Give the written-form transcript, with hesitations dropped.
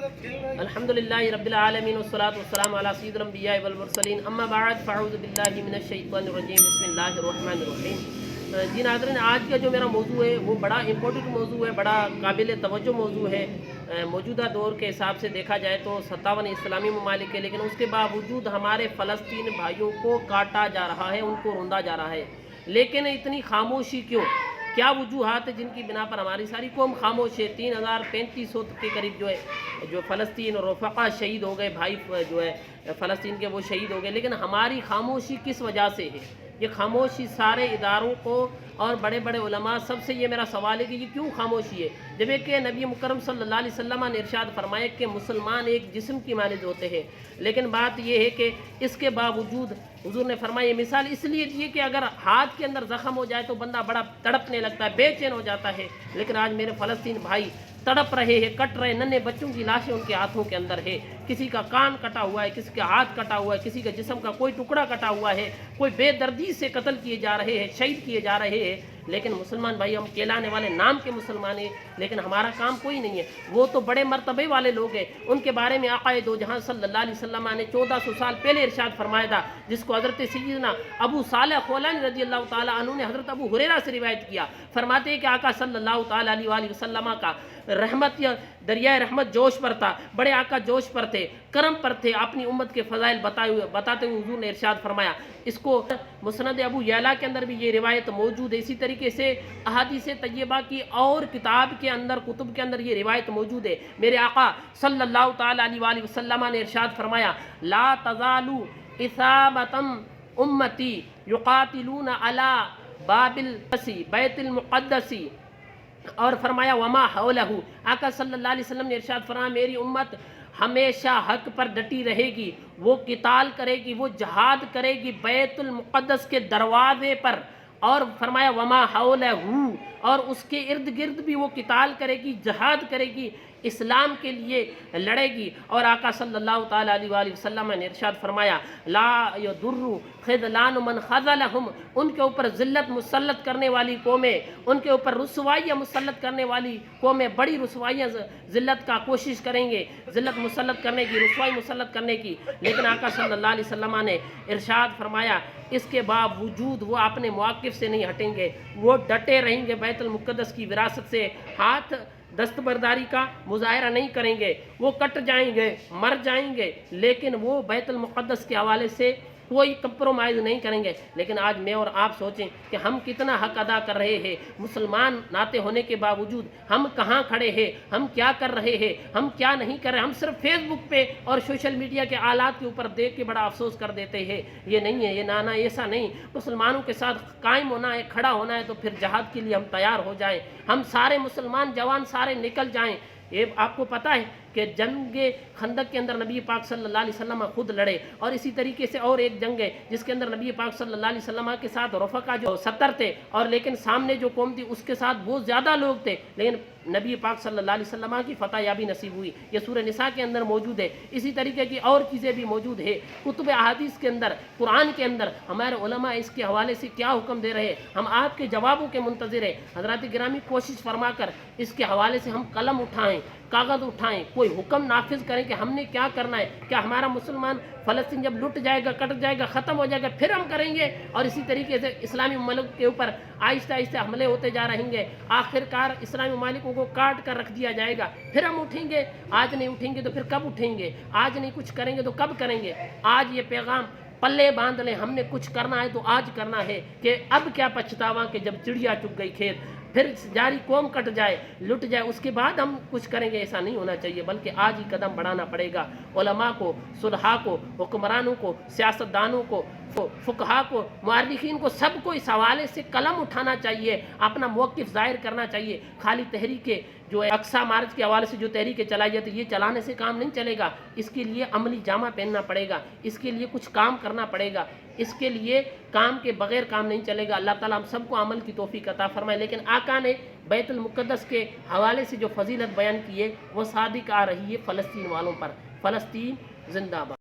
الحمدللہ رب العالمین والصلاة والسلام علی سید الانبیاء والمرسلین اما بعد فاعوذ باللہ من الشیطان الرجیم بسم اللہ الرحمن الرحیم۔ جی ناظرین، آج کا جو میرا موضوع ہے وہ بڑا امپورٹنٹ موضوع ہے، بڑا قابل توجہ موضوع ہے۔ موجودہ دور کے حساب سے دیکھا جائے تو 57 اسلامی ممالک ہے، لیکن اس کے باوجود ہمارے فلسطین بھائیوں کو کاٹا جا رہا ہے، ان کو روندا جا رہا ہے۔ لیکن اتنی خاموشی کیوں؟ کیا وجوہات ہیں جن کی بنا پر ہماری ساری قوم خاموش ہے؟ 3500 کے قریب جو فلسطین اور رفقا شہید ہو گئے، بھائی جو ہے فلسطین کے وہ شہید ہو گئے، لیکن ہماری خاموشی کس وجہ سے ہے؟ یہ خاموشی سارے اداروں کو اور بڑے بڑے علماء سب سے یہ میرا سوال ہے کہ یہ کیوں خاموشی ہے؟ جب کہ نبی مکرم صلی اللہ علیہ وسلم نے ارشاد فرمایا کہ مسلمان ایک جسم کی مانند ہوتے ہیں، لیکن بات یہ ہے کہ اس کے باوجود حضور نے فرمایا یہ مثال اس لیے دی کہ اگر ہاتھ کے اندر زخم ہو جائے تو بندہ بڑا تڑپنے لگتا ہے، بے چین ہو جاتا ہے، لیکن آج میرے فلسطین بھائی تڑپ رہے ہیں، کٹ رہے، ننھے بچوں کی لاشیں ان کے ہاتھوں کے اندر ہے، کسی کا کان کٹا ہوا ہے، کسی کا ہاتھ کٹا ہوا ہے، کسی کا جسم کا کوئی ٹکڑا کٹا ہوا ہے، کوئی بے دردی سے قتل کیے جا رہے ہیں، شہید کیے جا رہے ہیں، لیکن مسلمان بھائی ہم کہلانے والے نام کے مسلمان ہیں، لیکن ہمارا کام کوئی نہیں ہے۔ وہ تو بڑے مرتبے والے لوگ ہیں، ان کے بارے میں آقا دو جہاں صلی اللہ علیہ وسلم نے 1400 سال پہلے ارشاد فرمایا تھا، جس کو حضرت سیدنا ابو صالح خولانی رضی اللہ تعالیٰ عنہ نے حضرت ابو ہریرہ سے روایت کیا، فرماتے ہیں کہ آقا صلی اللہ تعالیٰ علیہ وآلہ وسلم کا رحمت یا دریائے رحمت جوش پر تھا، بڑے آقا جوش پر تھے، کرم پر تھے، اپنی امت کے فضائل بتاتے ہوئے حضور نے ارشاد فرمایا۔ اس کو مسند ابو یعلا کے اندر بھی یہ روایت موجود ہے، اسی طریقے سے احادیث طیبہ کی اور کتاب کے اندر کتب کے اندر یہ روایت موجود ہے۔ میرے آقا صلی اللہ تعالیٰ علیہ وآلہ وسلم نے ارشاد فرمایا لا تزالوا اصابتم امتی یقاتلون علی باب بیت المقدس، اور فرمایا وما حولہ، آقا صلی اللہ علیہ وسلم نے ارشاد فرمایا میری امت ہمیشہ حق پر ڈٹی رہے گی، وہ قتال کرے گی، وہ جہاد کرے گی بیت المقدس کے دروازے پر، اور فرمایا وما حولہ، اور اس کے ارد گرد بھی وہ قتال کرے گی، جہاد کرے گی، اسلام کے لیے لڑے گی۔ اور آقا صلی اللہ تعالیٰ علیہ وآلہ وسلم نے ارشاد فرمایا لا یضر خذلان من خذلہم، ان کے اوپر ذلت مسلط کرنے والی قومیں، ان کے اوپر رسوائیاں مسلط کرنے والی قومیں بڑی رسوائیاں ذلت کا کوشش کریں گے، ذلت مسلط کرنے کی، رسوائی مسلط کرنے کی، لیکن آقا صلی اللہ علیہ وسلم نے ارشاد فرمایا اس کے باوجود وہ اپنے مواقف سے نہیں ہٹیں گے، وہ ڈٹے رہیں گے، بیت المقدس کی وراثت سے ہاتھ دستبرداری کا مظاہرہ نہیں کریں گے، وہ کٹ جائیں گے، مر جائیں گے، لیکن وہ بیت المقدس کے حوالے سے کوئی کمپرومائز نہیں کریں گے۔ لیکن آج میں اور آپ سوچیں کہ ہم کتنا حق ادا کر رہے ہیں، مسلمان ناتے ہونے کے باوجود ہم کہاں کھڑے ہیں، ہم کیا کر رہے ہیں، ہم کیا نہیں کر رہے، ہم صرف فیس بک پہ اور سوشل میڈیا کے آلات کے اوپر دیکھ کے بڑا افسوس کر دیتے ہیں۔ یہ نہیں ہے، یہ نانا ایسا نہیں، مسلمانوں کے ساتھ قائم ہونا ہے، کھڑا ہونا ہے، تو پھر جہاد کے لیے ہم تیار ہو جائیں، ہم سارے مسلمان جوان سارے نکل جائیں۔ یہ آپ کو پتہ ہے کہ جنگ خندق کے اندر نبی پاک صلی اللہ علیہ وسلم خود لڑے، اور اسی طریقے سے اور ایک جنگ ہے جس کے اندر نبی پاک صلی اللہ علیہ وسلم کے ساتھ رفقا جو 70 تھے، اور لیکن سامنے جو قوم تھی اس کے ساتھ بہت زیادہ لوگ تھے، لیکن نبی پاک صلی اللہ علیہ وسلم کی فتح یابی نصیب ہوئی۔ یہ سورہ نساء کے اندر موجود ہے، اسی طریقے کی اور چیزیں بھی موجود ہے، کتب احادیث کے اندر، قرآن کے اندر ہمارے علماء اس کے حوالے سے کیا حکم دے رہے ہیں، ہم آپ کے جوابوں کے منتظر ہیں۔ حضرات گرامی کوشش فرما کر اس کے حوالے سے ہم قلم اٹھائیں، کاغذ اٹھائیں، کوئی حکم نافذ کریں کہ ہم نے کیا کرنا ہے۔ کیا ہمارا مسلمان فلسطین جب لٹ جائے گا، کٹ جائے گا، ختم ہو جائے گا پھر ہم کریں گے؟ اور اسی طریقے سے اسلامی ممالک کے اوپر آہستہ آہستہ حملے ہوتے جا رہیں گے، آخر کار اسلامی ممالکوں کو کاٹ کر رکھ دیا جائے گا، پھر ہم اٹھیں گے؟ آج نہیں اٹھیں گے تو پھر کب اٹھیں گے؟ آج نہیں کچھ کریں گے تو کب کریں گے؟ آج یہ پیغام پلے باندھ لیں، ہم نے کچھ کرنا ہے تو آج کرنا ہے، کہ اب کیا پچھتاوا کہ جب چڑیا چگ گئی کھیت، پھر جاری قوم کٹ جائے، لٹ جائے، اس کے بعد ہم کچھ کریں گے۔ ایسا نہیں ہونا چاہیے، بلکہ آج ہی قدم بڑھانا پڑے گا۔ علماء کو، صلحاء کو، حکمرانوں کو، سیاستدانوں کو، فقہاء کو، مورخین کو، سب کو اس حوالے سے قلم اٹھانا چاہیے، اپنا موقف ظاہر کرنا چاہیے۔ خالی تحریکیں جو اقصی مارچ کے حوالے سے جو تحریکیں چلائی جاتی ہیں، یہ چلانے سے کام نہیں چلے گا، اس کے لیے عملی جامہ پہننا پڑے گا، اس کے لیے کچھ کام کرنا پڑے گا، اس کے لیے کام کے بغیر کام نہیں چلے گا۔ اللہ تعالیٰ ہم سب کو عمل کی توفیق عطا فرمائے۔ لیکن آقا نے بیت المقدس کے حوالے سے جو فضیلت بیان کی ہے وہ صادق آ رہی ہے فلسطین والوں پر۔ فلسطین زندہ باد۔